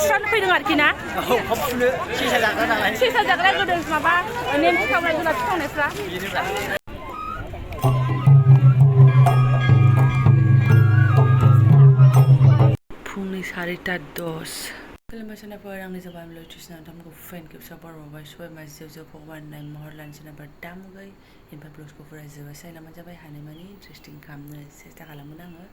सुस्रानो फैदों आरोखि ना सेसा जाग्रा नालाय सेसा जाग्रा गोदो माबा नेम फिखावनाय जुनार फिखावनायफ्रा फुंनि 4:10 खुलुमबाय सोनाफोर आंनि जबानिव्लग टिउसनाव नोंथांमोनखौ फेन खेबसेयाव बरायबावबाय सबाय मासेयाव जो भगवान नाय महर लानो सोनाफोर दामुगै इनफार ब्लग्सखौ फरायजोबाय सायलामानो जाबाय हानायमानि इन्टारेस्टिं खालामनो सेस्था खालामगोन आङो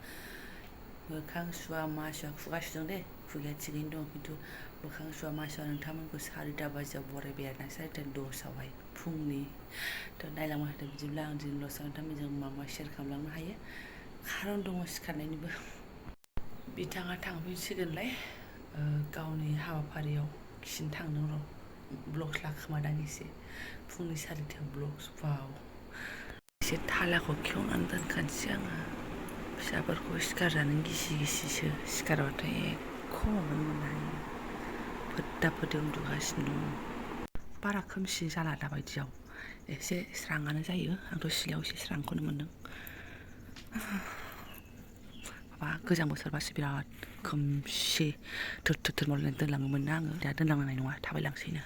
मोखां सुवा मा सुवा खुगा सुदों दे खुगाया थिगैनो दं खिन्थु मोखां सुवा मा सुवा नोंथांमोनखौ 4:00 बाजियाव बरायबाय आरोना 10:10 फुंनि थ' नायलांबाय थादों बिदिब्ला आं दिनै लसआव नोंथांमोनजों माबा शेयार खालामलांनो हायो खारन दङ सिखारनायनिबो बिथाङा थांफिनसिगोनलाय गावनि हाबाफारियाव खिनो थांदों र' ब्लग्स लाखोमादां एसे फुंनि 4:00 ब्लग्स वाव एसे थालाखौ खेवनानै दोनखानोसै आङो फिसाफोरखौ सिखारजानो गिसि गिसिसो सिखारबाथाय खमावनो मोननो हायो फोद्दा फोद्दि उन्दुगासिनो दं बारा खोमसि जाला दाबायदियाव एसे स्राङानो जायो आंथ' सिलायाव एसे स्रांखौनो मोन्दों माबा गोजां बोथोरबासो बिराद खोमसि थोर थोर थोर मावलायनानै दोनलाङोमोन ना आङो दा दोनलांनाय नङा थाबायलांसैनो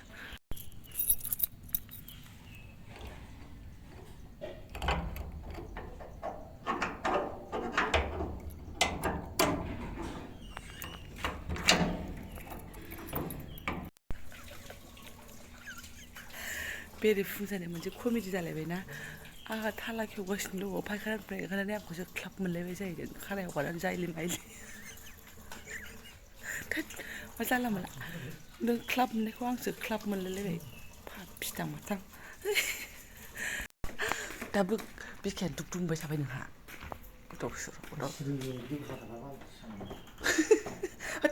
बेरे फुंजानाय मोनसे कमेडि जालायबायना आंहा थाला खेवगासिनो दङ फायखानानिफ्राय ओंखारनानै आंखौसो क्लाब मोनलायबाय जाहैदों खानायाव हगारनानै जायलि मायलि मा जाला मोनला नों क्लाब मोननायखौ आंसो क्लाब मोनलायलायबाय फिथां माथां दाबो बिखाया दुब दुंबाय थाबाय नोंहा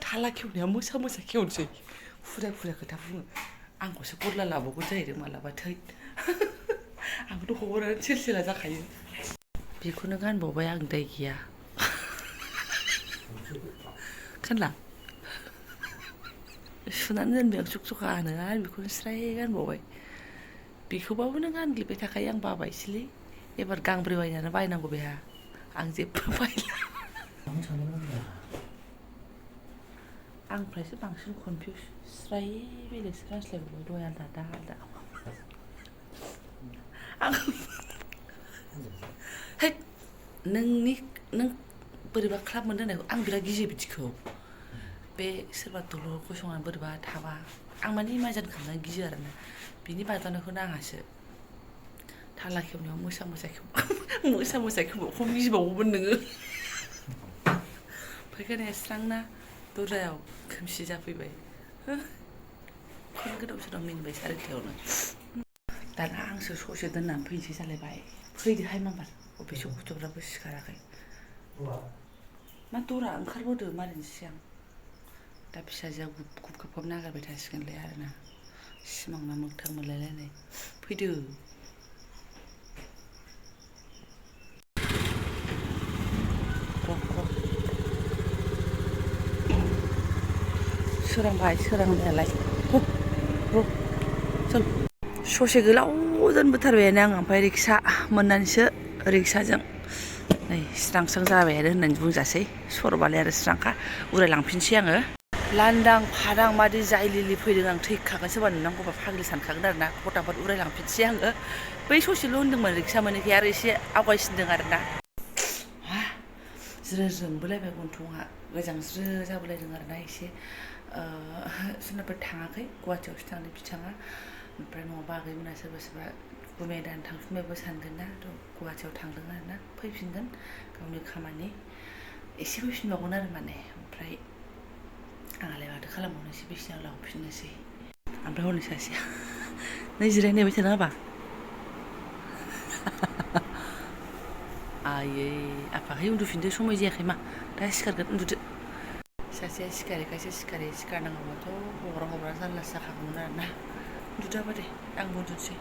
थाला खेवनाया मोसा मोसा खेवनोसै फुरा फुरा खोथा बुङो आंखौसो गरला लाबावगोन जाहैदों मालाबा थै आंखौथ' हगारनानै सेलसेला जाखायो बेखौनो गानबावबाय आं दाय गैया खोनला सुनानै दोनबाय आं सुक सुखानो आरो बेखौनो स्राय गानबावबाय बेखौबाबो नों गानग्लिबाय थाखायो आं बाबायसोलै एबार गांब्रै बायनानै बायनांगौ बेहा आं जेबो बायला आंनिफ्रायसो बांसिन कनफिउस स्राय बेलेगसो गानस्लायबावबाय दहाय आलदा दा आलदा है नों बोरैबा क्लाब मोनदों होननायखौ आं बिराद गियो बिदिखौ बे सोरबा दलर गसंनानै बोरैबा थाबा आं माने इमाजिन खालामनानै गियो आरोना बिनि बाजानायखौनो आंहासो थाला खेवनायाव मोसा मोसा खेवनायखौ गिबावोमोन नोङो फायखानाया स्रांना दरजायाव खोमसि जाफैबाय खन गोदाव सोराव मिनिबाय 4:00 दाना आंसो ससे दोननानै फैनोसै जालायबाय फैदोहाय माबार अफिसाव गथ'फ्राबो सिखाराखै मा दरा ओंखारबोदो मारिनोसै आं दा फिसाजोआ गुब गुब नागारबाय थासिगोनलाय आरोना सिमांना मोगथां मोनलायलायनाय फैदो सोरांबाय सोरांनायालाय चल ससे गोलाव दोनबोथारबायानो आं ओमफ्राय रिक्सा मोननानैसो रिक्साजों नै स्रां स्रां जाबाय आरो होननानै बुंजासै सरबालाय आरो स्रांखा उरायलांफिनसै आङो लांदां फादां बादि जायलिलि फैदों आं थैखागोन सोरबा नुनांगौबा फाग्लि सानखागोन आरोना फटाफट उरायलांफिनसै आङो बै ससेल' होन्दोंमोन रिक्सा मोनैखाय आरो एसे आवगायसिनदों आरोना ज्रो जोंबोलायबाय गन्थंआ गोजांज्रो जाबोलायदों आरोना एसे सोरनाबा थाङाखै गुवाहाटियावसो थांदों बिथाङा ओमफ्राय नङाबा आगैमोना सोरबा सोरबा गुमेदान थांफिनबायबो सानगोन ना थ' गुवाहाटियाव थांदों आरोना फैफिनगोन गावनि खामानि एसे फैफिनबावगोन आरो माने ओमफ्राय आंहालाय माथो खालामबावनोसै बिसिनाव लांफिननोसै ओमफ्राय हनै सासेया नै जिरायनायबाय थानो हाबा आयै आफाहाय उन्दुफिनदो समय जायाखै मा दा सिखारगोन उन्दुदो सासेया सिखारैखायसो सिखारनाङाबाथ' हग्रा जारलासो जाखागौमोन आरोना उन्दुदाबा दे आंबो उन्दुनोसै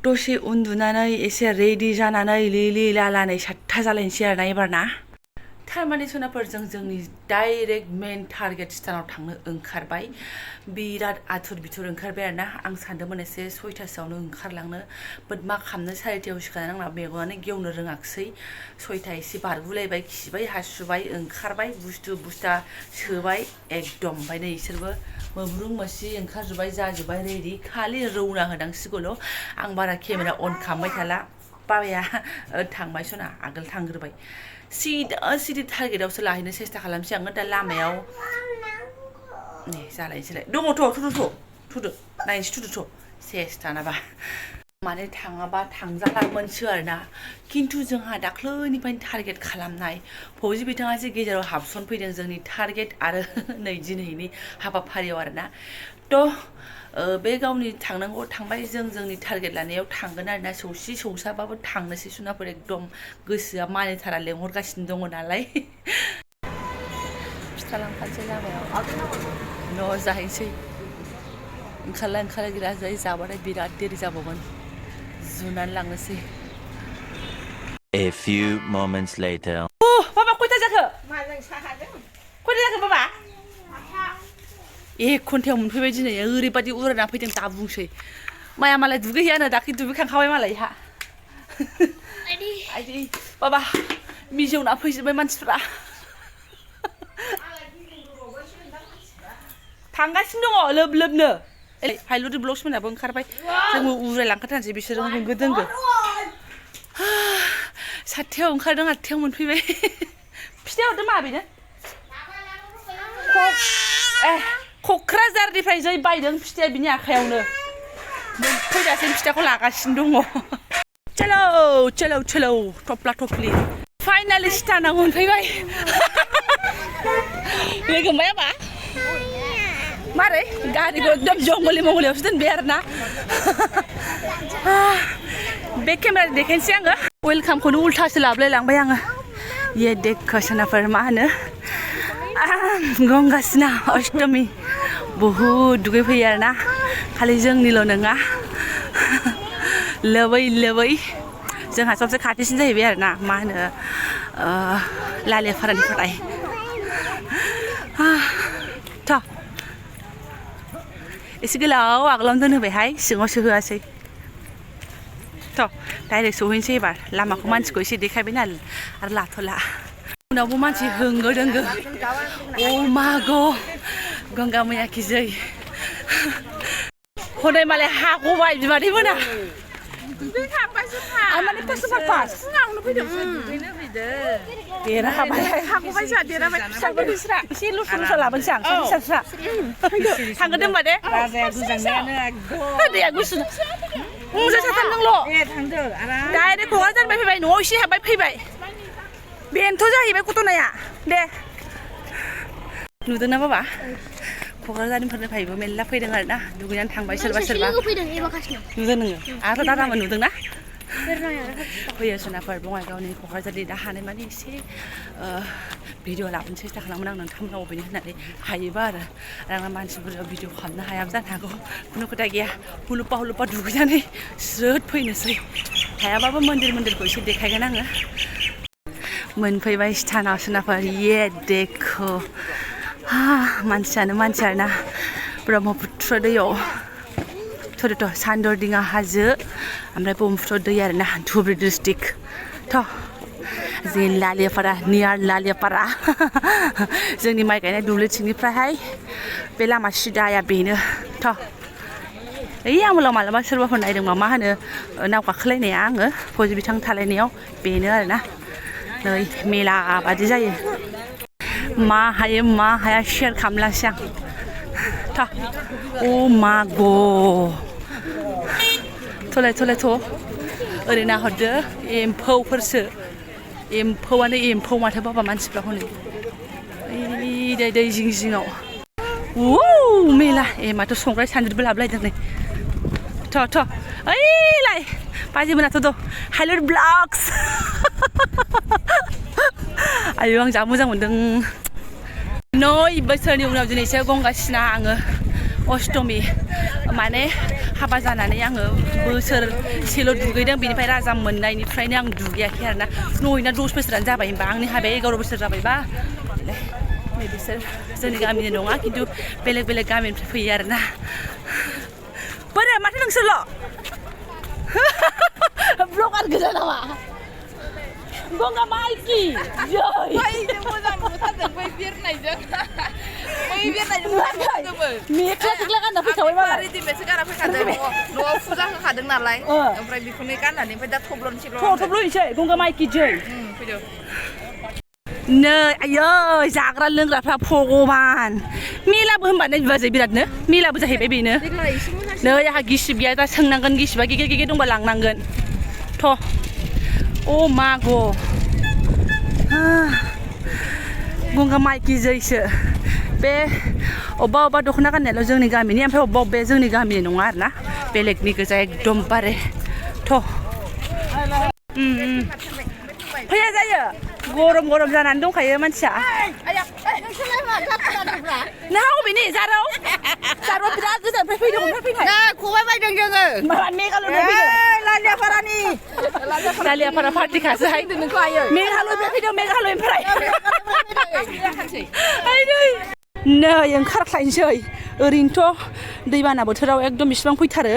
दसे उन्दुनानै एसे रेडि जानानै लिलि लालानै 7:00 जालायनोसै आरोना एबार ना थारमाने सनाफोरजों जोंनि डाइरेक्ट मेन टारगेट स्टानाव थांनो ओंखारबाय बिराद आथुर बिथुर ओंखारबाय आरोना आं सानदोंमोन एसे 6टासोआवनो ओंखारलांनो बाट मा खालामनो 4टायाव सिखारनानै आंना मेगनानो गेवनो रोङाखिसै 6टा एसे बारगुलायबाय खिबाय हासुबाय ओंखारबाय बुस्थुआ सोबाय एकदम ओमफ्राय नै इसोरबो मोब्रुं मोसि ओंखारजोब्बाय जाजोब्बाय रेडि खालि रौना होनांसिगौल' आं बारा केमेरा अन खालामबाय थाला बाबाया थांबाय सना आगोल थांग्रोबाय सिदा टारगेटआवसो लाहैनो सेस्था खालामसै आङो दा लामायाव नै जालायनोसैलाय दङथ' थुदो नायनोसै थुदोथ' सेस्था माने थाङाबा थांजालामोनसो आरोना खिन्थु जोंहा दाख्लैनिफ्रायनो टारगेट खालामनाय फौजि बिथाङासो गेजेराव हाबसनफैदों जोंनि टारगेट आरो नै दिनैनि हाबाफारियाव आरोना थ' बे गावनि थांनांगौ थांबाय जोंनि टारगेट लानायाव थांगोन आरोना सौसाबाबो थांनोसै सुनाफोर एकदम गोसोआ मानिथारा लेंहरगासिनो दङ नालाय फिथा लांफानोसै लामायाव न' जाहैसै ओंखारला गिरा जाबाथाय बिराद देरि जाबावगोन जुनानै लांनोसै A few moments later. बाबा खयथा जाखो खयथा जाखो बाबा 1 घन्टायाव मोनफैबाय दिनै ओरैबादि उरायना फैदों दा बुंसै माया मालाय दुगैहैयानो दाख्लै दुगैखांखाबाय मालाय हा आइदि बाबा मिजौना फैजोब्बाय मानसिफ्रा थांगासिनो दङ लोबनो हाइलुरि ब्लग्स मोनाबो ओंखारबाय जोंबो उरायलांखाथारनोसै बिसोरो होंगो दोंगो 7टायाव ओंखारदों 8टायाव मोनफैबाय फिथा हरदो मा बेनो क'क्राझारनिफ्राय जै बायदों फिथाया बिनि आखायावनो फैजासिम फिथाखौ लागासिनो दङ चलो थफ्ला थफ्लि फाइनालि स्टानाव मोनफैबाय लोगो मोनबाय आबा मारै गारिखौ एकदम जंगलियावसो दोनबाय आरोना बे केमेरा देखायनोसै आङो वेलकामखौनो उल्थासो लाबोलायलांबाय आङो ये देखो सोनाफोर मा होनो गंगा स्ना अष्टमी बहुद दुगैफैयो आरोना खालि जोंनिल' नङा लोबै जोंहा सबसे खाथिसिन जाहैबाय आरोना मा होनो लालियाफारानिफ्राय एसे गोलाव आगोलावनो दोनहोबायहाय सिङाव सोहोआसै डाइरेक्ट सहैनोसै एबार लामाखौ मानसिखौ एसे देखायबाय नालाय आरो लाथ'ला उनावबो मानसि होंगो दोंगो अ मागो गंगा मैया की जै हनै मालाय हागबाय बिमादै मोना माने पास देरहाबाय हागबाय जोंहा देरहाबाय फिसाफोर बिस्रा एसे लुस्रा लाबोनोसै आं फिसा थांगोन होनबा दे राजाया गोजांनायानो एकदम दैया गुसु मुंजों साथाम नोंल' थांदो डाइरेक्ट क'क्राझारनिफ्राय फैबाय न'आव एसे हाबबाय फैबाय बेनोथ' जाहैबाय गथ'नाया दे नुदोंना बाबा क'क्राझारनिफ्रायबो मेरला फैदों आरोना दुगैनानै थांबाय सोरबा नुदों नोङो आरो दादामोन नुदोंना फैयो सोनाफोर बङाइगावनि क'क्राझारनि दा हानाय माने एसे भिडिअ लाबोनो सेस्था खालामोन आं नोंथांमोनाव बेनो होननानै हायोबा आरो आंना मानसिफोरा भिडिअ खालामनो हायाबो जानो हागौ खुनु खोथा गैया हुलुपा दुगैनानै स्रोद फैनोसै हायाबाबो मन्दिरखौ एसे देखायगोन आङो मोनफैबाय स्टानाव सोनाफोर ये देखो मानसियानो मानसि आरोना ब्रह्मपुत्र दैयाव थ' सान्दरदिङा हाजो ओमफ्राय ब्रह्मपुत्र दै आरोना धुबुरी डिस्ट्रिक्ट जोंनि लालियापारा नियार लालियापारा जोंनि माइ गायनाय दुब्लिथिंनिफ्रायहाय बे लामा सिदाया बेनो आंबो मालाबा सोरबाफोर नायदोंबा मा होनो नाव गाखोलायनाया आङो फौजि बिथां थालायनायाव बेनो आरोना नै मेला बादि जायो मा हायो मा हाया शेयार खालामलासै आं अ मागो थलाय ओरै नाहरदो एम्फौफोरसो एम्फौआनो एम्फौ माथो बाबा मानसिफ्रा हनै दै जिङाव मेला माथो संग्राय सान्द्रिबो लाबोलायदों नै ओइलाय बाजैमोनाथ' हाइलुरि ब्लग्स आयौ आं जा मोजां मोनदों 9 बोसोरनि उनाव दिनैसो गंगा स्ना आङो अष्टमी माने हाबा जानानै आङो बोसोरसेल' दुगैदों बेनिफ्राय राजा मोननायनिफ्रायनो आं दुगैयाखै आरोना नयना 10 बोसोरानो जाबाय होनबा आंनि हाबाया 11 बोसोर जाबायबा नै बिसोर जोंनि गामिनि नङा खिन्थु बेलेग बेलेग गामिनिफ्राय फैयो आरोना बोरो माथो नोंसोरल' ब्लगार गोजा नामा गंगा माइकि जै मोजां नुथारदों बै बिरनायजों मेख्ला थेख्ला गानना फैखाबाय मालाय रेडिमेडसो गाना फैखादों न'आव फुजा होखादों नालाय ओमफ्राय बेखौनो गाननानै ओमफ्राय दा थब्ल'नोसै गंगा माइकि जै फैदो नै आयै जाग्रा लोंग्राफ्रा भगबान मेलाबो होनबानो बिबाजै बिरादनो मेलाबो जाहैबाय बेनो नै आंहा गिसिब गैया दा सोंनांगोन गिसिबा गेगे गेगे दंबा लांनांगोन थ' अ माग' गंगा माइकि जैसो बे अबेबा दख'ना गाननायल' जोंनि गामिनि ओमफ्राय अबेबा जोंनि गामिनि नङा आरोना बेलेगनि गोजा एकदमबारे थ' फैया जायो गरम जानानै दंखायो मानसिया नोंहा अबेनि जारौ बिराद गोजाननिफ्राय फैदों ओमफ्राय फैनाय खबाइ बायदों जोङो मेघालयनिफ्राय फैदों लालियापारा पार्टिखासोहाय मेघालयनिफ्राय फैदों मेघालयनिफ्राय नै ओंखारख्लायनोसै ओरैनोथ' दैबाना बोथोराव एकदम बिसिबां फैथारो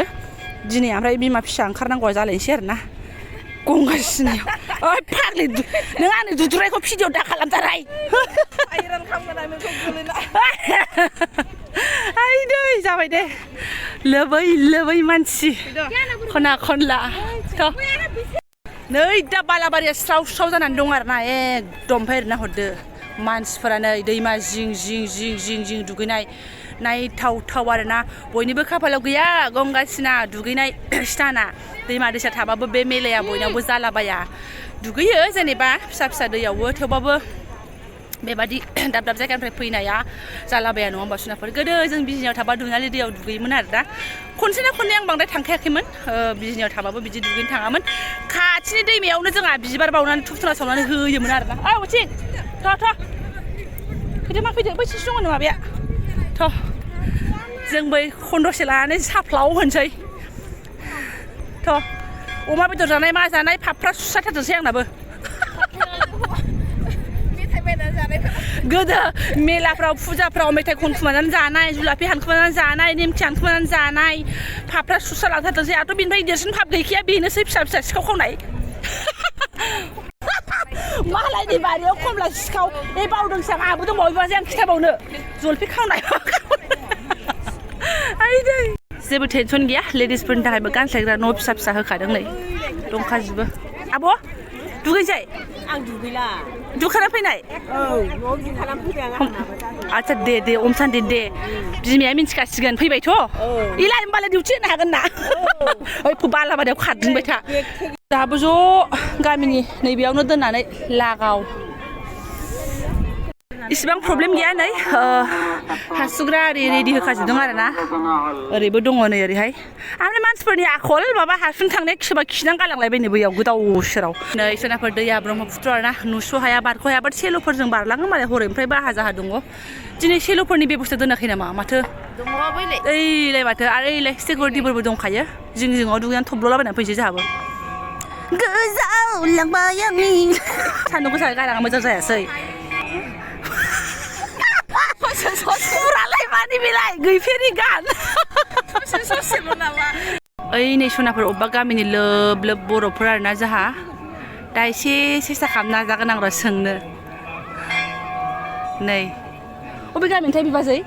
दिनै ओमफ्राय बिमा फिसा ओंखारनांगौआ जालायनोसै आरोना गंगा सिनायाव ओइ फाग्लि नों आंनि दुद्रायखौ भिडिअ दा खालामथाराय आइ दै जाबाय दे लोबै मानसि खना खनला नै दा बालाबारिया स्राव जानानै दं आरोना एकदम ओमफ्राय ओरैना हरदो मानसिफोरा नै दैमा जिं दुगैनाय नायथाव आरोना बयनिबो खाफालाव गैया गंगासिना दुगैनाय स्टाना दैमा दैसा थाबाबो बे मेलाया बयनावबो जालाबाया दुगैयो जेनेबा फिसा दैयावबो थेवबाबो बेबादि दाब जायगानिफ्राय फैनाया जालाबाया नङा होमबा सुनाफोर गोदो जों बिजिनियाव थाबा दुनालि दैयाव दुगैयोमोन आरो दा खनसे ना खननै आं बांद्राय थांखायाखैमोन बिजिनियाव थाबाबो बिदि दुगैनो थाङामोन खाथिनि दैमायावनो जोंहा बिबार बावनानै धुप धुना सावनानै होयोमोन आरोना औ थिं फैदो बैसिसो दङ माबाया थ' जों बै खन्दसे लानानै साफ्लाव होनसै थ' अमा बेदर जानाय मा जानाय फाफ्रा सुस्राथारदोंसै आंनाबो गोदो मेलाफ्राव फुजाफ्राव मेथाइ खनखुमानानै जानाय जुलाफि हानखुमानानै जानाय नेमखि हानखुमानानै जानाय फाफ्रा सुस्रा लाथारदोंसै आंथ' बेनिफ्राय देरसिन फाप गैखाया बेनोसै फिसा सिखाव खावनाय मालायनि बारियाव खमला सिखाव बावदोंसो आंहाबो दंबावो बिबाजै आं खिथाबावनो जलफि खावनाय जेबो टेनसन गैया लेडिसफोरनि थाखायबो गानस्लायग्रा न' फिसा होखादों नै दंखाजोबो आब' दुगैसै आं दुगैला दुखाना फैनाय औ न'आव दुखाना फैबाय आं आच्छा दे अमसान्दि दे बिमाया मिन्थिखासिगोन फैबायथ' इलाय होमबालाय डिउटि होनो हागोन ना ओइ बालाबारियाव खारदिंबाय था दाबो ज' गामिनि नैबेयावनो दोननानै लागाव इसिबां प्रब्लेम गैया नै हासुग्रा रेडि होखाजोबदों आरोना ओरैबो दङ नै ओरैहाय आमफ्राय मानसिफोरनि आखल माबा हारसिं थांनाय सोरबा खिनानै गालांलायबायनो बैयाव गोदाव सोराव नै सोनाफोर दैया ब्रह्मपुत्र आरोना नुस' हाया बारख' हाया बाट सेल'फोरजों बारलाङो मालाय हरैनिफ्राय बाहा जाहा दङ दिनै सेल'फोरनि बेबस्था दोनाखै नामा माथो ओइलाय माथो आरो ओइलाय सिकिउरिटिफोरबो दंखायो जिङाव दुगैनानै थब्ल'लाबायनानै फैसै जोंहाबो गोजावलांबाय आंनि सान्दुं गोसा गाराङा मोजां जायासै सुरालाय मानि बेलाय गैफेरि गान ओइ नै सनाफोर अबेबा गामिनि लोब बर'फोर आरोना जोंहा दा एसे सेस्था खालामनो नाजागोन आं र' सोंनो नै अबे गामिनिथाय बिबाजै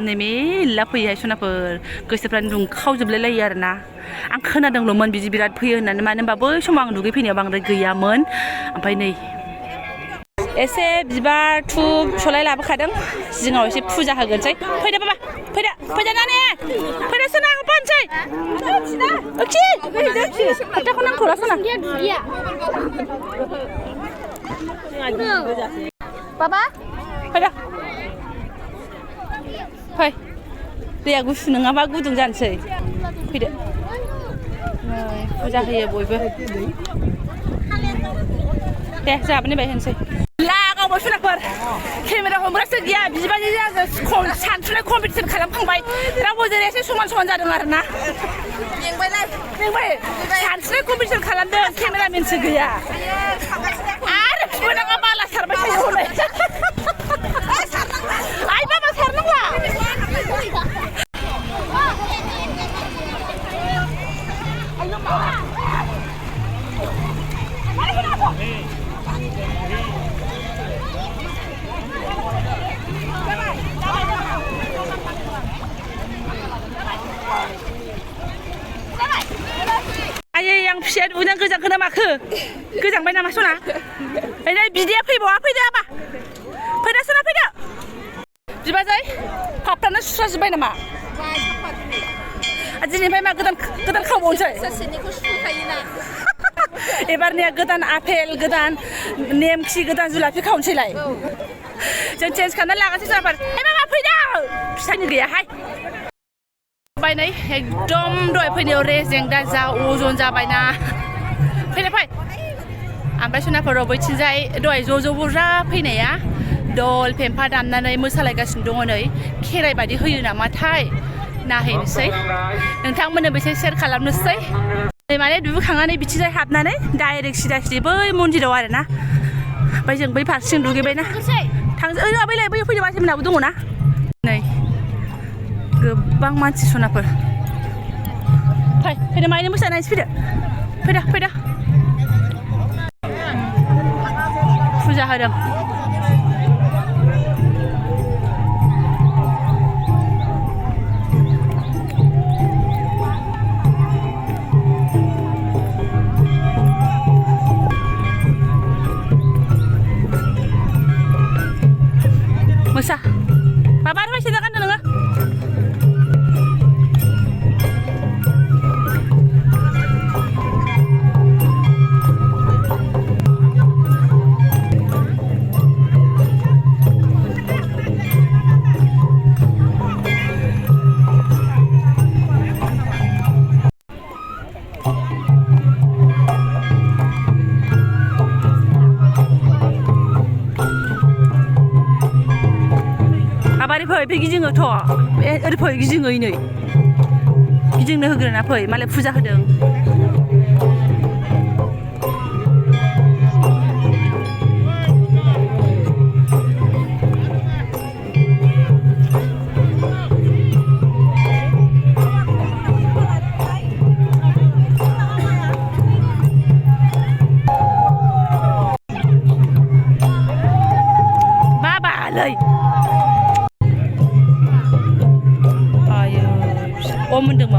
नै मेल्ला फैयोहाय सनाफोर गोसोफ्रानो दुंखावजोबलाय लायो आरोना आं खोनादोंल'मोन बिदि बिराद फैयो होननानै मानो होनबा बै समाव आं दुगैफैनायाव बांद्राय गैयामोन ओमफ्राय नै एसे बिबार धुप सलाय लाबोखादों जिङाव एसे फुजा होगोनसै फैदो बाबा फैदो नानि फैदो सना होफानोसै खोथाखौ नांथ'ला सना बाबा फैदो फै दैया गुसु नङाबा गुदुं जानोसै फैदो फुजा होयो बयबो दे जाहाबो बाय होनोसै फुङावबो सुनाफोर केमेरा हमग्रासो गैया बिबाजै जों सानसुनाय कम्पिटिसन खालामखांबाय रावबो जेरैसे समान जादों आरो ना मेंबाय सानसुनाय कम्पिटिसन खालामदों केमेरामेनसो गैया आरो बिबोनाङा बाला सारबाय थायो हनै आइ बाबा सारनांला आयै आं फिसाया दुगैनानै गोजांखो ना माखो गोजांबाय नामा सना ओइ बिदाया फैबावा फैदो आबा फैदो सना फैदो बिबाजै पापफ्रानो सुस्राजोब्बाय नामा दिनैनिफ्राय मा गोदान खावबावनोसै सासेनिखौ सुखायोना एबारनिया गोदान आपेल गोदान नेमखि गोदान जुलाफि खावनोसैलाय जों चेन्ज खालामनानै लागासै जाबाय मामा फैदो फिसानि गैयाहाय बायनाय एकदम दहाय फैनायाव रेजें दा जा अजन जाबायना फैलाय फै ओमफ्राय सनाफोराव बैथिंजाय दहाय ज' बुरजा फैनाया दल फेम्फा दामनानै मोसालायगासिनो दङ नै खेराइ बायदि होयो नामाथाय नायहैनोसै नोंथांमोननो बेसे शेयार खालामनोसै माने दुगैखांनानै बिथिंजाय हाबनानै डाइरेक्ट सिदा बै मन्दिराव आरो ना ओमफ्राय जों बै फारसेथिं दुगैबायना थांसै बैलाय बै फैनो मानसिमोनाबो दङ ना नै गोबां मानसि सनाफोर फैदो मायनि मोसानायसो फैदो फुजा होदों मोसा माबा आरो फैसा गानदों नोङो फै गिदिङोथ' ओरै फै गिदिङै नै गिदिंनो होग्रोना फै मालाय फुजा होदों बाबालै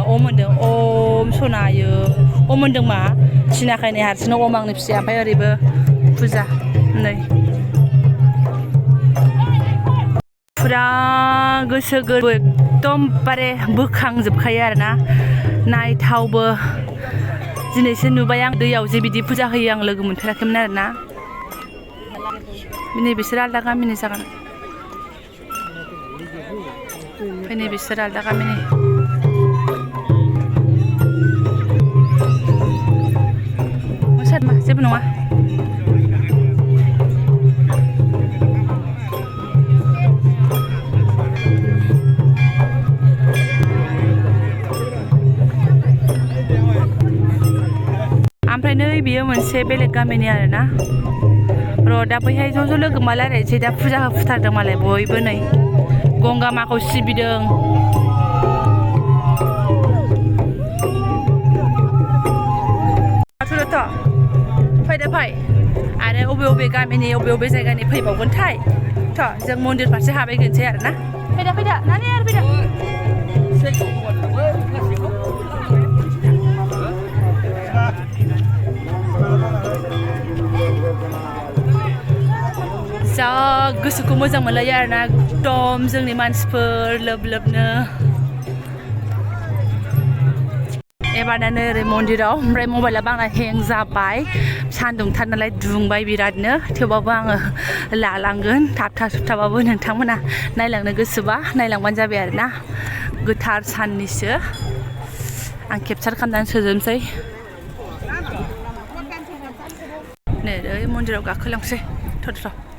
अम मोनदों अम सनायो अम मोनदों मा सिनाखायनाय हारसिंनो अम आंनि फिसाया ओमफ्राय ओरैबो फुजा नै फुरा गोसो गोरबो एकदमबारे बोखांजोबखायो आरोना नायथावबो दिनैसो नुबाय आं दैयाव जे बिदि फुजा होयो आं लोगो मोनफेराखैमोन आरोना नै बिसोर आलदा गामिनि जागोन फैनै बिसोर आलदा गामिनि मा जेबो नङा ओमफ्राय नै बियो मोनसे बेलेग गामिनि आरोना र' दा बैहाय ज' लोगो मालायसै दा फुजा होफुथारदों मालाय बयबो नै गंगा माखौ सिबिदों फैदो फै आरो अबे गामिनि अबे जायगानि फैबावगोनथाय थ' जों मन्दिर फारसे हाबहैगोनसै आरोना फैदो नानि आरो फैदो जा गोसोखौ मोजां मोनलायो आरोना एकदम जोंनि मानसिफोर लोबनो एबारनो ओरै मन्दिराव ओमफ्राय मबाइलाबो आंना हें जाबाय सान्दुंथार नालाय दुंबाय बिरादनो थेवबाबो आङो लालांगोन थाबथाबाबो नोंथांमोना नायलांनो गोसोबा नायलांबानो जाबाय आरोना गोथार साननिसो आं केपचार खालामनानै सोजोबनोसै नै ओरै मन्दिराव गाखोलांसै थ'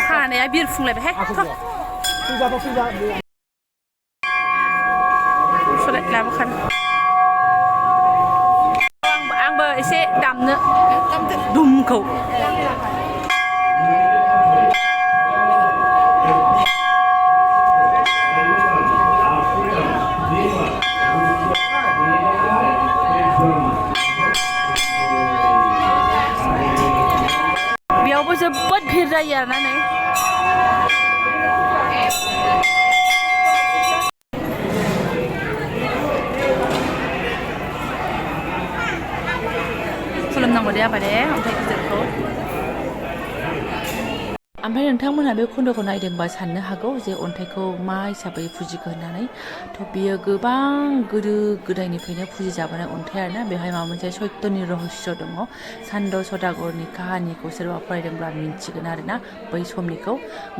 खानाया बिरफुंलायबायहाय सोलाय लाबोखानो आंबो एसे दामनो दुमखौ बेयावबो जोबोद भिर जायो आरोना नै खुलुमनांगौ दे आफा दे अन्थाइ गिदिरखौ ओमफ्राय नोंथांमोनहा बे खन्द'खौ नायदोंबा साननो हागौ जे अन्थाइखौ मा हिसाबै फुजिखो होननानै थ' बियो गोबां गोदो गोदायनिफ्रायनो फुजिजाबोनाय अन्थाइ आरोना बेवहाय माबा मोनसे सत्यनि रहस्य दङ सान्द सदागरनि काहानिखौ सोरबा फरायदोंब्ला मिन्थिगोन आरोना बै समनिखौ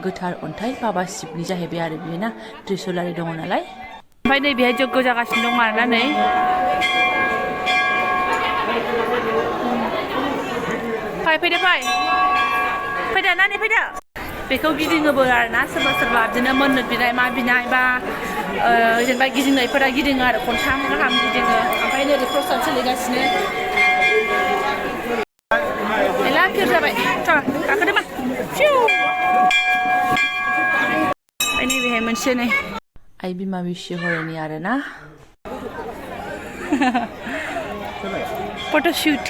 गोथार अन्थाइ बाबा शिबनि जाहैबाय आरो बियो ना त्रिशुलारि दङ नालाय ओमफ्राय नै बेहाय जग्य जागासिनो दं आरोना नै फैदो फैदो नानि फैदो बेखौ गिदिङोबो आरोना सोरबा सोरबा बिदिनो मोननो बिनाय मा बिनाय बा जेनेबा गिदिंनायफोरा गिदिङो आरो खनथाम गाहाम गिदिङो ओमफ्राय नै प्रसाद सोलिगासिनो एला फिर जाबाय गाखोदो मा ओमफ्राय नैबेहाय मोनसे नै आइ बिमा बिसिहरनि आरोना फट'शुट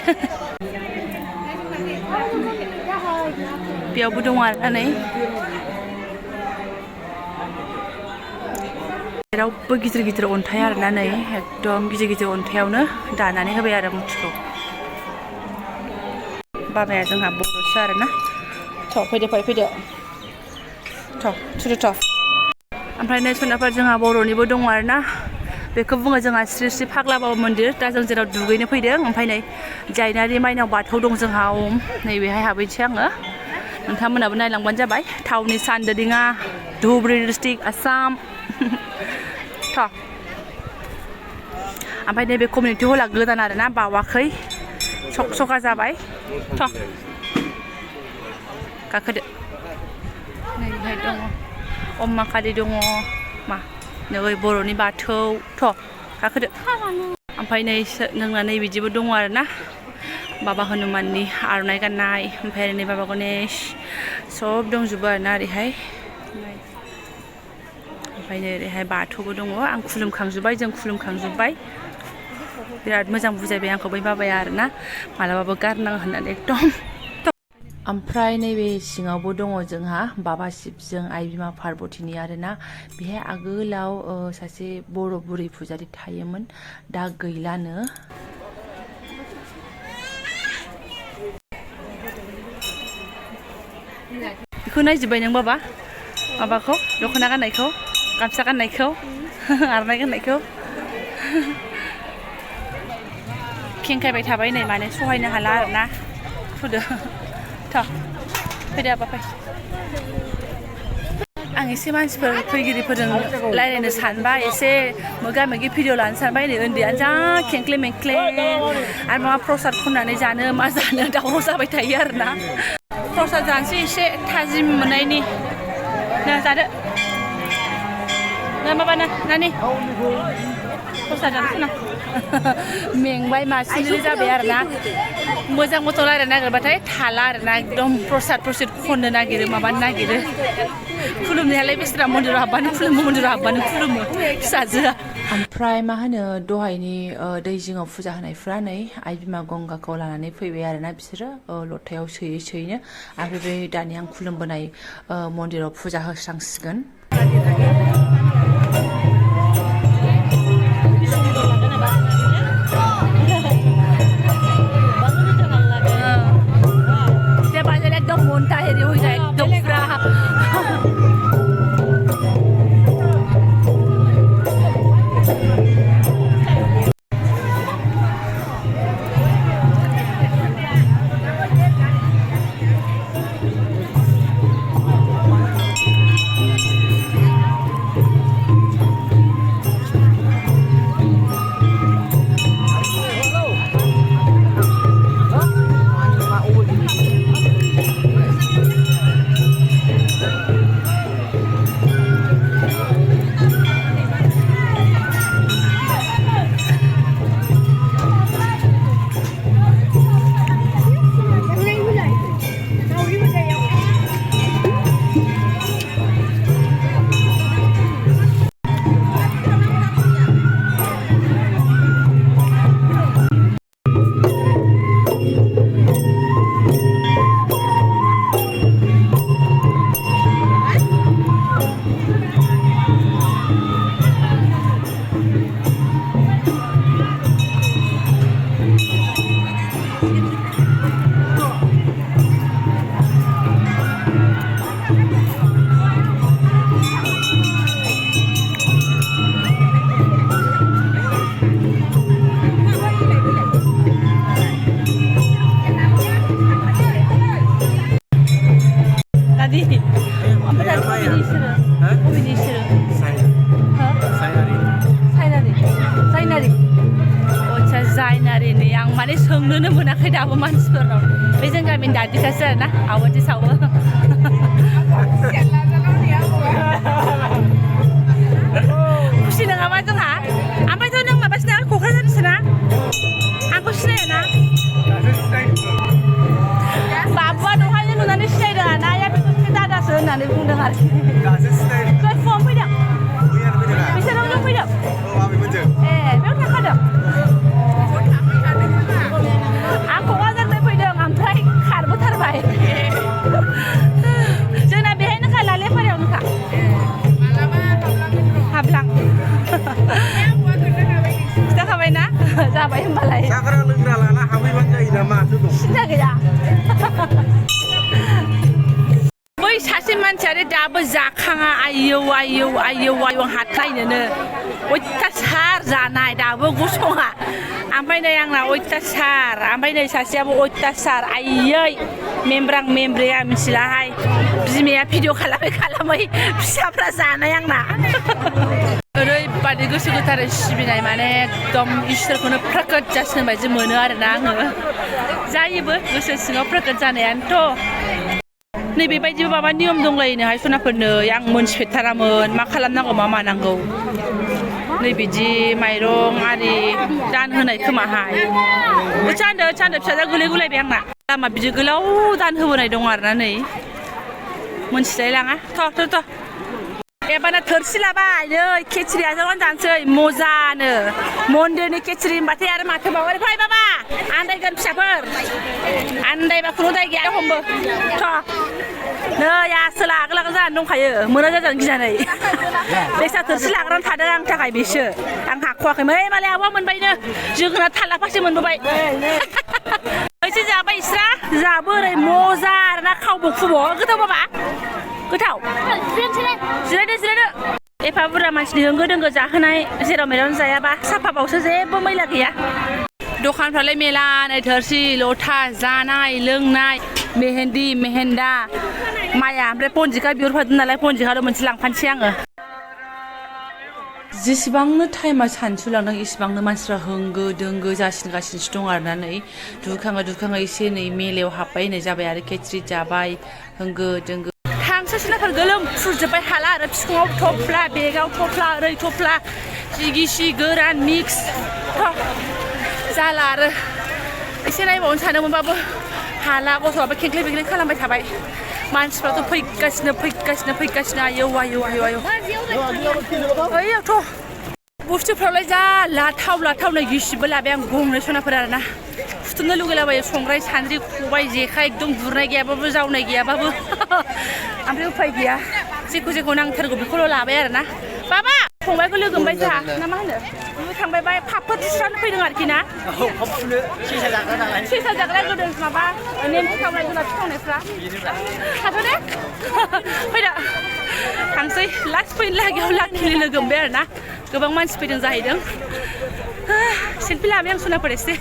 बेयावबो दङ आरोना नै जेरावबो गिदिर गिदिर अन्थाइ आरोना नै एकदम गिदिर गिदिर अन्थाइयावनो दानानै होबाय आरो मुर्तिखौ बाबाया जोंहा बर'सो आरोना फैदो ओमफ्राय नै सोनाबहा जोंहा बर'निबो दङ आरोना बेखौ बुङो जोंहा श्री श्री फाग्ला बाबा मन्दिर दा जों जेराव दुगैनो फैदों ओमफ्राय नै जायनारि माइनाव बाथौ दं जोंहा नैबेहाय हाबैनोसै आङो नोंथांमोनाबो नायलांबानो जाबाय टाउननि सानदोदिङा धुबुरी डिस्ट्रिक्ट आसाम ओमफ्राय नैबे कमिउनिटि हला गोदान आरोना बावाखै सका जाबाय गाखोदो नैबेहाय दङ अम्मा कालि दङ मा नै बर'नि बाथौ गाखोदो ओमफ्राय नै नोंना नै बिदिबो दङ आरोना बाबा हनुमाननि आर'नाइ गाननाय ओमफ्राय नै बाबा गणेश सब दंजोबो आरोना ओरैहाय ओमफ्राय नै ओरैहाय बाथौबो दङ आं जों खुलुमखांजोब्बाय बिराद मोजां बुजायबाय आंखौ बै बाबाया आरोना मालाबाबो गारनाङा होननानै एकदम ओमफ्राय नैबे सिङावबो दङ जोंहा बाबा शिबजों आइ बिमा पार्बतीनि आरोना बेहाय आगोलाव सासे बर' बुरै फुजारि थायोमोन दा गैलानो बेखौ नायजोब्बाय नों बाबा माबाखौ दख'ना गाननायखौ गामसा गाननायखौ आर'नाइ गाननायखौ खेंखायबाय थाबाय नै माने सहायनो हाला आरोना फुदो फैदो आबा फै आं एसे मानसिफोर फैगिरिफोरजों रायज्लायनो सानबाय एसे मोगा मोगि भिडिअ लानो सानबाय नै उन्दैयानो जा खेंख्ले मेंख्ले आरो माबा प्रसाद खननानै जानो मा जानो दावराव जाबाय थायो आरोना प्रसाद जानोसै एसे थाजिम मोननायनि ना जादो ना माबाना नानि प्रसाद जानोसै ना मेंबाय मासिनि जाबाय आरोना मोजां मथ' रायज्लायनो नागिरबाथाय थाला आरोना एकदम प्रसाद खननो नागिरो माबानो नागिरो खुलुमनायालाय बेसरा मन्दिराव हाबबानो खुलुमो मन्दिराव हाबबानो खुलुमो फिसाजोआ ओमफ्राय मा होनो दहायनि दै जिङाव फुजा होनायफ्रा नै आइ बिमा गंगाखौ लानानै फैबाय आरोना बिसोरो लथायाव सोयैनो ओमफ्राय बे दानि आं खुलुमबोनाय मन्दिराव फुजा होस्रांसिगोन एकदम मोन्टा हेरी हो जाए एकदम पूरा माने सोंनोनो मोनाखै दाबो मानसिफोरनाव बे जों गामिनि दादिसासो आरोना आवाथि सावो खुसि नङाबा जोंहा ओमफ्रायथ' नों माबासिना क'क्राझारनिसोना आंखौ सिनायाना बाबुआ दहायनो नुनानै सिनायदों आरोना आया बेखौ दादासो होननानै बुंदों आरोखि सोर फुङाव फैदों बिसोरावनो फैदों ए बेयाव थाखादों आं क'क्राझारनिफ्राय फैदों ओमफ्राय खारबोथारबाय जोंना बेहायनो खा लालेपारायावनोखा हाबलां खिथाखाबायना जाबाय होनबालाय जाग्रा लोंग्रा लाना हाबैबानो जायो नामा सिन्था गैया बै सासे मानसियानो दाबो जाखाङा आयौ आयौ आयौ आयौ हाथायनोनो अयथासार जानाय दाबो गसङा ओमफ्राय नै आंना अयथासार ओमफ्राय नै सासेयाबो अयथासार आयै मेमब्रां मेमब्रेया मिथिलाहाय बिमाया भिडिअ खालामै फिसाफ्रा जानाय आंना ओरैबादि गोसो गोथारै सिबिनाय माने एकदम इसोरखौनो प्रकट जासिगोन बायदि मोनो आरोना आङो जायोबो गोसो सिङाव प्रकट जानायानोथ' नैबेबायदिबो माबा नियम दंलायोनोहाय सनाफोरनो आं मोनथिफेरथारामोन मा खालामनांगौ मा मानांगौ नैबिदि माइरं आरि दान होनाय खोमाहाय चान्दो फिसाजोआ गोलैगुलायबाय आंना लामा बिदि गोलाव दान होबोनाय दं आरोना नै मोनथिलायलाङा थ' एबारना थोरसि लाबाय नै खेचरि आजावनानै जानोसै मजानो मन्दिरनि खेचरि होनबाथाय आरो माथो बाव ओरै फै बाबा आन्दायगोन फिसाफोर आन्दायबा खुनु दाय गैया हमबो थ' नै आसोला आगोल जानानै दंखायो मोना जाजानो गिनानै बेसा थोरसि लाग्रानै थादों आंनि थाखाय बेसो आं हाख'वाखैमोन मालाय आब'आ मोनबायनो जोगोनार थालाफासे मोनबोबाय एसे जाबाय इस्रा जाबो ओरै मजा आरोना खावब' खुब' गोथाव बाबा गोथाव जिरायदो एफा बुरजा मानसिनि होंगो दोंगो जाहोनाय जेराव मेरावनो जायाबा साफाबावसो जेबो मैला गैया दखानफ्रालाय मेला नै थोरसि लथा जानाय लोंनाय मेहेन्दि मेहेन्दा माया ओमफ्राय पन्जिका बिहरफादों नालाय पन्जिकाल' मोनसे लांफानोसै आङो जेसेबांनो टाइमा सानसुलांदों इसेबांनो मानसिफ्रा होंगो दोंगो जासिनगासिनोसो दं आरोना नै दुखाङा एसे नै मेलायाव हाबबाय होननाय जाबाय आरो खेचरि जाबाय होंगो दोंगो थांसै सोनाफोर गोलोम फुरजोब्बाय हाला आरो बिखुङाव थफ्ला बेगाव थफ्ला ओरै थफ्ला गिसि गोरान मिक्स जाला आरो एसे नायबावनो सानदोंमोनबाबो हाला गथ'आबो खेंख्ले बेंख्ले खालामबाय थाबाय मानसिफ्राथ' फैगासिनो आयौ ओइयावथ' बुस्थुफ्रावलाय जा लाथाव गिसिबो लाबाय आं गंनै सनाफोर आरोना फुथुमनो लुगैलाबायो संग्राय सान्द्रि खबाइ जेखाइ एकदम गुरनाय गैयाबाबो जावनाय गैयाबाबो ओमफ्राय उफाय गैया जेखौ नांथारगौ बेखौल' लाबाय आरोना बाबा फंबायखौ लोगो मोनबाय जोंहा ना मा होनो थांबाय पापफोर थुस्रानो फैदों आरोखि ना सेसा जाग्रा गोदो माबा नेमखि खावनाय जोंना फिखावनायफ्रा थाथ' दे फैदो थांसै लास्ट फैनो लागायाव लाखिलि लोगो मोनबाय आरोना गोबां मानसि फैदों जाहैदों सेल्फि लाबाय आं सनाफोर एसे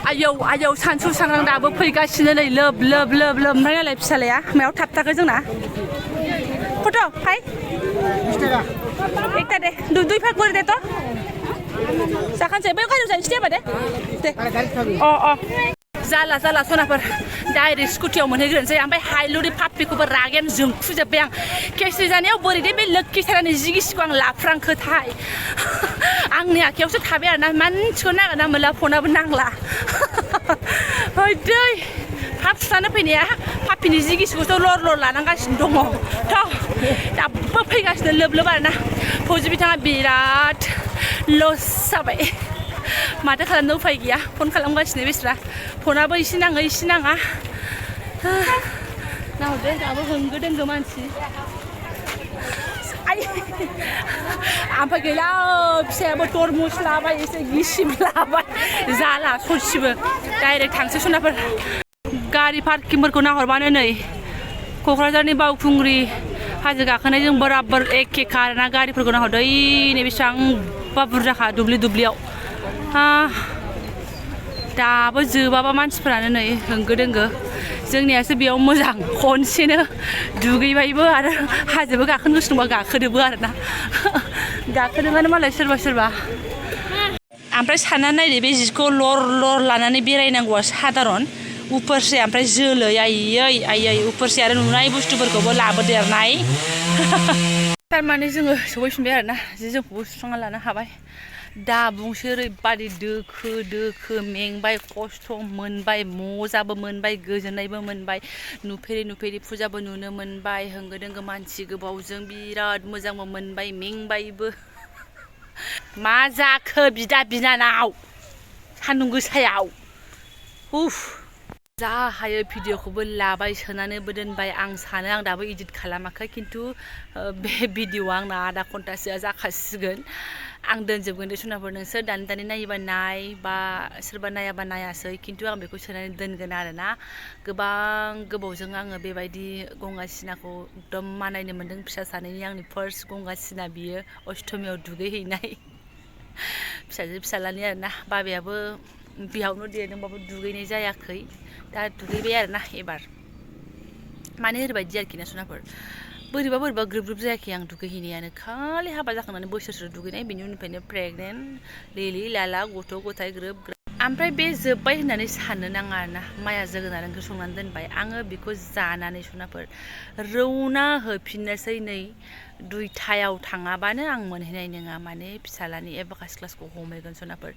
आयौ सानसु सांग्रां दाबो फैगासिनो नै लोब ओमफ्राय नालाय फिसालाया मायाव थाबथाखो जोंना फट' फाय एकता दे दुइ फाग करे दे तो जाखानोसै बै गारियाव जानोसै दे होमबा दे अ जाला सनाफोर डाइरेक्ट स्कुटियाव मोनहैग्रोनोसै ओमफ्राय हाइलुरि पाप्पिखौबो रागेन जोंखुजोब्बाय आं खेचरि जानायाव बोरै दे बे लोखि सारानि जि गिसिखौ आं लाफ्रांखोथाय आंनि आखायावसो थाबाय आरोना मानसिखौ नागिरना मोनला फनाबो नांला दै पाप सुनानै फैनाया पाप्पिनि जि गिसिखौसो लर लानांगासिनो दङ थ' दाबो फैगासिनो लोब आरोना फौजि बिथाङा बिराद लस जाबाय माथो खालामनो उफाय गैया फन खालामगासिनो बेस्रा फनाबो एसे नाङा नाहरदो दाबो होंगो दोंगो मानसि ओमफ्राय गैला फिसायाबो तरमुस लाबाय एसे गिसिब लाबाय जाला ससेबो डाइरेक्ट थांसै सनाफोर गारि पार्किंफोरखौ नाहरबानो नै क'क्राझारनि बावखुंग्रि हाजो गाखोनायजों बराबर एखेखा आरोना गारिफोरखौ नाहरदो नै बेसेबांबा बुरजाखा दुब्लियाव दाबो जोबाबा मानसिफोरानो नै होंगो दोंगो जोंनियासो बेयाव मोजां खनसेनो दुगैबायबो आरो हाजोबो गाखोनो गोसो दंबा गाखोदोबो आरोना गाखोदोंआनो मालाय सोरबा ओमफ्राय साननानै नायदो बे जिखौ लर लर लानानै बेरायनांगौआ साधारन उफोरसे ओमफ्राय जोलै आयै आयै उफोरसे आरो नुनाय बुस्थुफोरखौबो लाबोदेरनाय थारमाने जोङो सौहैफिनबाय आरोना जि जोंखौबो सुस्रांना लानो हाबाय दा बुंसो ओरैबादि दोखो दोखो मेंबाय खस्थ' मोनबाय मजाबो मोनबाय गोजोननायबो मोनबाय नुफेरि फुजाबो नुनो मोनबाय होंगो दोंगो मानसि गोबावजों बिराद मोजांबो मोनबाय मेंबायबो मा जाखो बिदा बिनानाव सान्दुं गोसायाव उफ जा हायो भिडिअखौबो लाबाय सोनानैबो दोनबाय आं सानो आं दाबो इडिट खालामाखै खिन्थु बे भिडिअआ आंना आधा घन्टासोआ जाखासिगोन आं दोनजोबगोन दे सनाफोर नोंसोर दानि नायोबा नाय बा सोरबा नायाबा नायासै खिन्थु आं बेखौ सोनानै दोनगोन आरोना गोबां गोबावजों आङो बेबायदि गंगा सिनाखौ एकदम मानायनो मोन्दों फिसा सानैनि आंनि फार्स्ट गंगा सिना बियो अष्टमियाव दुगैहैनाय फिसाजो फिसालानि आरोना बाबायाबो बिहावनो देरदोंबाबो दुगैनाय जायाखै दा दुगैबाय आरोना एबार माने ओरैबायदि आरोखि ना सनाफोर बोरैबा ग्रोब जायाखै आं दुगैहैनायानो खालि हाबा जाखांनानै बोसोरसे दुगैनाय बेनि उननिफ्रायनो प्रेगनेन्ट लिलि लाला गथ' गथाय ग्रोब ओमफ्राय बे जोब्बाय होननानै साननो नाङा आरोना माया जोगोनार ओंख्रि संनानै दोनबाय आङो बेखौ जानानै सनाफोर रौना होफिननोसै नै दुइटायाव थाङाबानो आं मोनहैनाय नङा माने फिसालानि एबाकास क्लासखौ हमहैगोन सनाफोर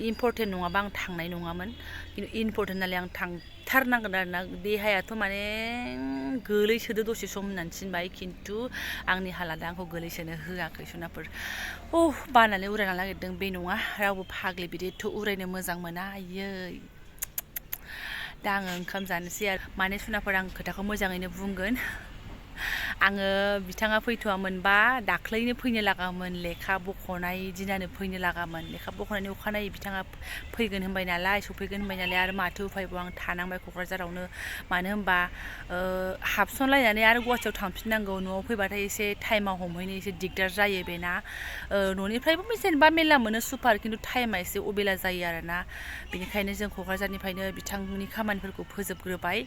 इम्परटेन्ट नङाबा आं थांनाय नङामोन खिन्थु इम्परटेन्ट नालाय आं थांथारनांगोन आरोना देहायाथ' माने गोलैसोदो दसे सम होननानै थिनबाय खिन्थु आंनि हालादा आंखौ गोलैसोनो होआखै सनाफोर बानानै उरायनो नागिरदों बे नङा रावबो फाग्लि बिदि एथ' उरायनो मोजां मोना आयै दा आङो ओंखाम जानोसै आरो माने सनाफोर आं खोथाखौ मोजाङैनो बुंगोन आङो बिथाङा फैथ'वामोनबा दाख्लैनो फैनो लागामोन लेखा बख'नाय दिनानो फैनो लागामोन लेखा बख'नायनि अखानायै बिथाङा फैगोन होनबाय नालाय सफैगोन होनबाय नालाय आरो माथो उफायबाव आं थानांबाय क'क्राझारावनो मानो होनबा हाबसनलायनानै आरो गुवाहाटियाव थांफिननांगौ न'आव फैबाथाय एसे टाइमाव हमहैनो एसे दिगदार जायो बेना न'निफ्रायबो जेनेबा मेरला मोनो सुपार खिन्थु टाइमा एसे अबेला जायो आरोना बेनिखायनो जों क'क्राझारनिफ्रायनो बिथांनि खामानिफोरखौ फोजोबग्रोबाय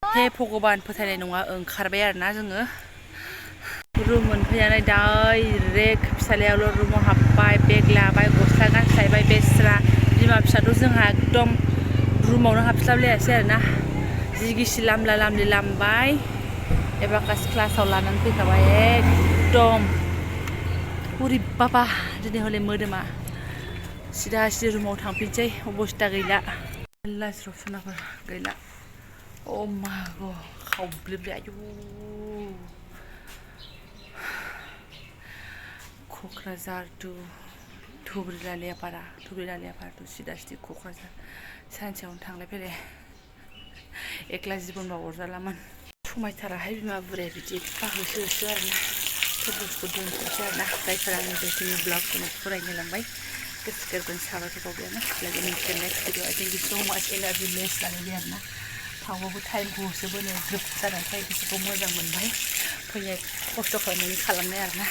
हे भगबान फोथायनाय नङा ओंखारबाय आरोना जोङो रुम मोनफैनानै डाइरेक्ट फिसालायावल' रुमाव हाबबाय बेग लाबाय गस्ला गानस्लायबाय बेस्रा बिमा फिसाथ' जोंहा एकदम रुमावनो हाबस्लाबलायासै आरोना जि गिसि लामला लामलि लामबाय एबाकास क्लासाव लानानै फैखाबाय एकदम बोरैबाबा दिनै हले मोदोमा सिदा रुमाव थांफिनसै अबस्था गैला लाजिरब सनाफोर गैला मागो खावब्लिबबाय आयु क'क्राझार टु धुब्रि लालियापारा टु सिदा क'क्राझार सानसेयावनो थांलाय फैलाय एकला जिबनबा अरजालामोन समायथाराहाय बिमा बुराया बिदि एफा होसो आरोना बुस्थु दोनथ'सै आरोना जायफोरा आंनि बेखिनि ब्लगखौनो फरायनो लांबाय गोसो गोरबोनि साबायखर बावबायानो लोगो मोनसे next video I think so माच एनार्जि लेस लालायबाय आरोना थांबाबो टाइमखौ होसोबोनो ग्रोब जानानै फै गोसोखौ मोजां मोनबाय फैनाय खस्थ' खालामनाय आरोना